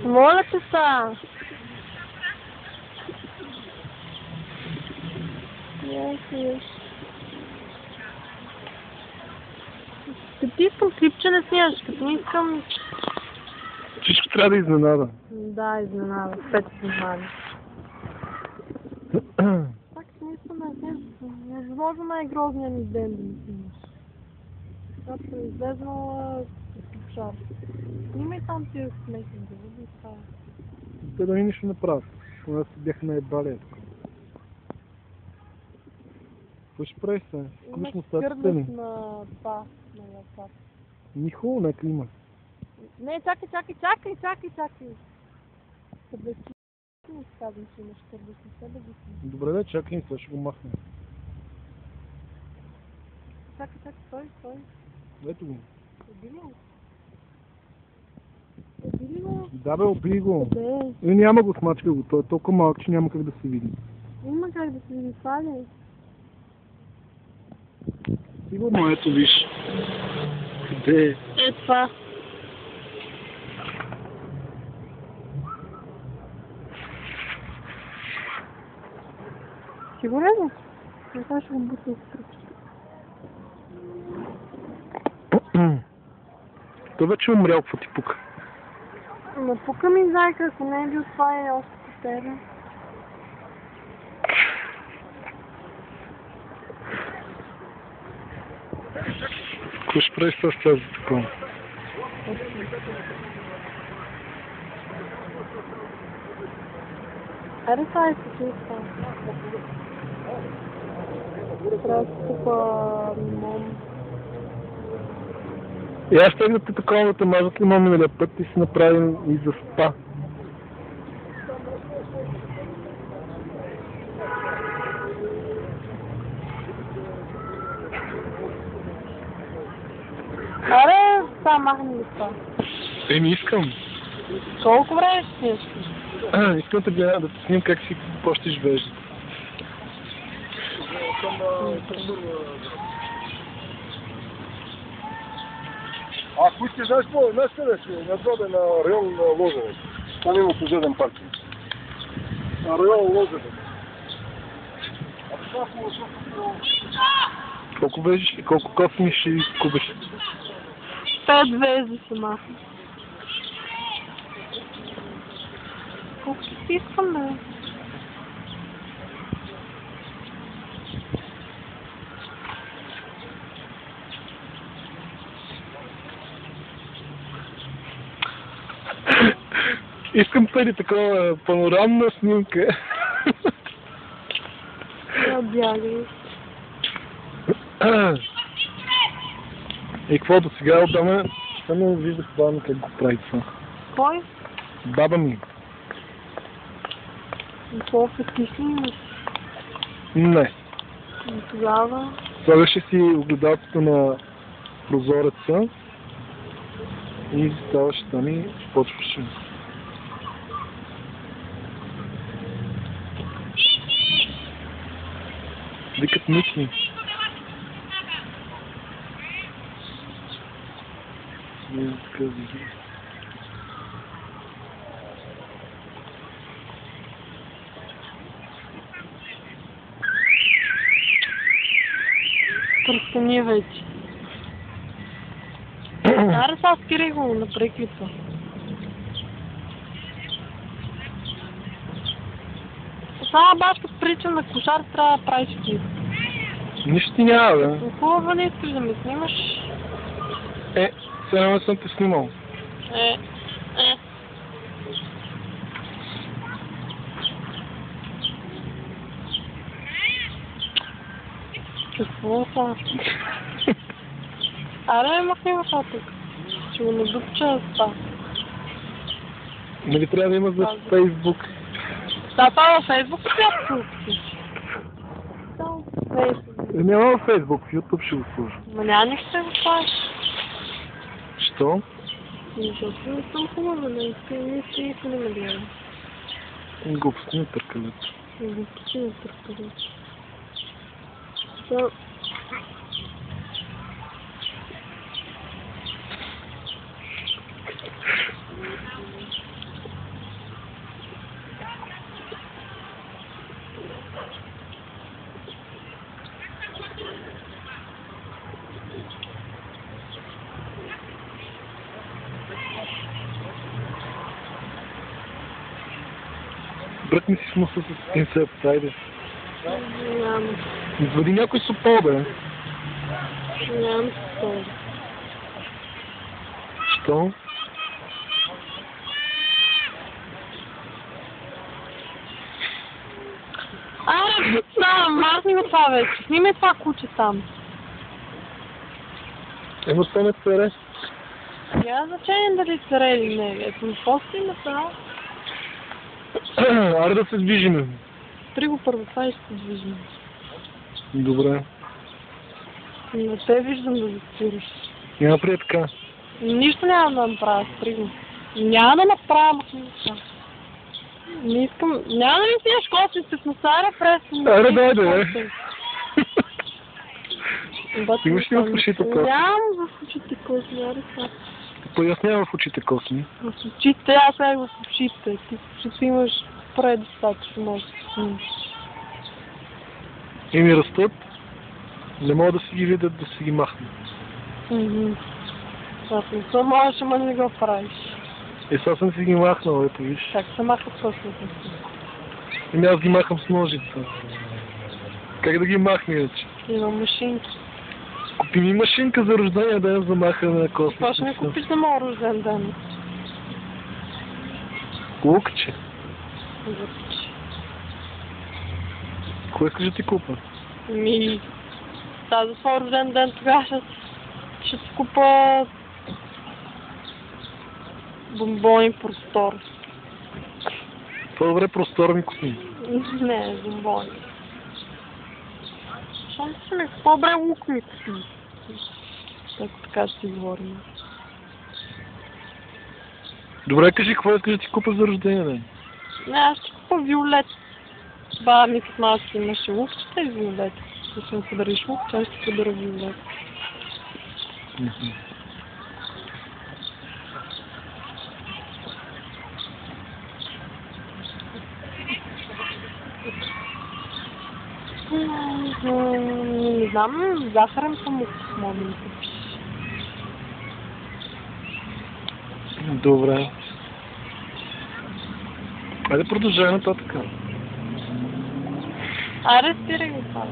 Моля те са! Като искам клипче не снимаш, като не искам... Всичко трябва да изненада. Да, изненада. 5 изненади. Пак не искам да снимаш. Невъзможно най-грозният ми ден да ми снимаш. Защото е излезнала с шар. Снимай там тия смехни да води и това. Те да ми нищо не правят. Аз се бях наебали тук. Какво ще правиш сега? Скубиш му статите ми. На това, на WhatsApp. Ни хубаво, нека има. Не, чакай. Къде си не казвам, че имаш кърдиш на себе си. Добре, да, чакай, сега ще го махнем. Чакай, стой. Ето го. Убили го? Да бе, убий го. Къде? Няма го, смачка го. Той е толкова малък, че няма как да се види. Има как да се види, това ли? Сигурно, ето виж. Къде е? Е това. Сигурен ли? Не това ще го бутна с тръпче. Той вече е умрял, какво ти пука? Но пука ми, зайка, ако не е бил това е още по тебе. Какво ще прави с тази такова? Аре, това е си това. Трябва да се купа лимон. И аз теглям те такова да те мазат лимон миналия път и си направим и за спа. Аре, това махни ли това? Еми искам. Колко време ще снимаш? Искам да гледам, да те снимам как си почти живееш. Ако искаш, знаеш какво, знаеш къде си? Надзаде на район на Лозенец. Там има служебен паркинг. На район Лозенец. Колко вежиш и колко кофи ще купиш? 5 звезди си махна. Колко си искам, бе? Искам преди такова панорамна снимка. Не бягай. И какво до сега отдаме? Само виждах баба ми как го прави това. Кой? Баба ми. Какво фетиш ли имаш? Не. И тогава? Слагаше си огледалцето на прозореца и ставаше там и почваше. Викат Мики. Престани вече. Аре, сега спирай го, направи клипа. Сега башка прилича на кошар, трябва да правиш клип. Нищо ти няма, бе. Хубаво не искаш да ме снимаш. Сега не съм те снимал. Какво са? Аре, махни го това тук. Ще го надупча да ста. Нали трябва да има за Фейсбук? Да, това във Фейсбук ще я пускаш. Само Фейсбук. Няма във Фейсбук, в YouTube ще го сложа. Ма няма нищо да го правиш. Що? Защото не съм хубава, не искам да ме гледам. Глупости не търкалето. Глупости не търкалето. Бръкни си с носа с пинцет, айде. Няма. Извади някой сопол, бе. Нямам стол. Що? Аре, да, мазни го това вече. Снимай това куче там. Ема то не пере. Няма значение дали царе или не. Ето, какво си има това? Аре да се движиме. Спри го първо, това и ще се движим. Добре. Не те виждам да заспираш. Няма прия така. Нищо няма да направя, спри го. Няма да направя неща. Не искам... Няма да ми сиеш космите в носара, пресен. Аре, дойде, бе. Имаш ли в ушите косми? Нямам в очите косми, аре това. Пояснява в очите косми. В очите, аз бях в очите. Ти в очите имаш предостатъчно, може да си снимаш. И ми растат. Не мога да си ги видят, да си ги махна. Аз не съм можеш, ама не го правиш. Сега съм си ги махнал, ето виж. Как се махат космите? Еми аз ги махам с ножица. Как да ги махна иначе? Има машинки. Купи ми машинка за рождение ден за махане на Това ще космите. ми купиш за моят рожден ден. Лукче. Започи. Кое искаш да ти купа? За своя рожден ден тогава ще си купа бомбони простор. По-добре просторни купи. Не, бомбони. Щом си ми по-добре лук ми купи. Ако така ще си говорим. Добре, кажи, какво искаш да ти купа за рождение ден? Не, аз ще купа виолет. Баба ми като малки имаше лукчета и виолет. Ако ще ми подариш лукче, аз ще подаря виолет. Не знам, захарен памук мога да ми купиш. Добре. Айде продължай нататък. Аре, спирай го това.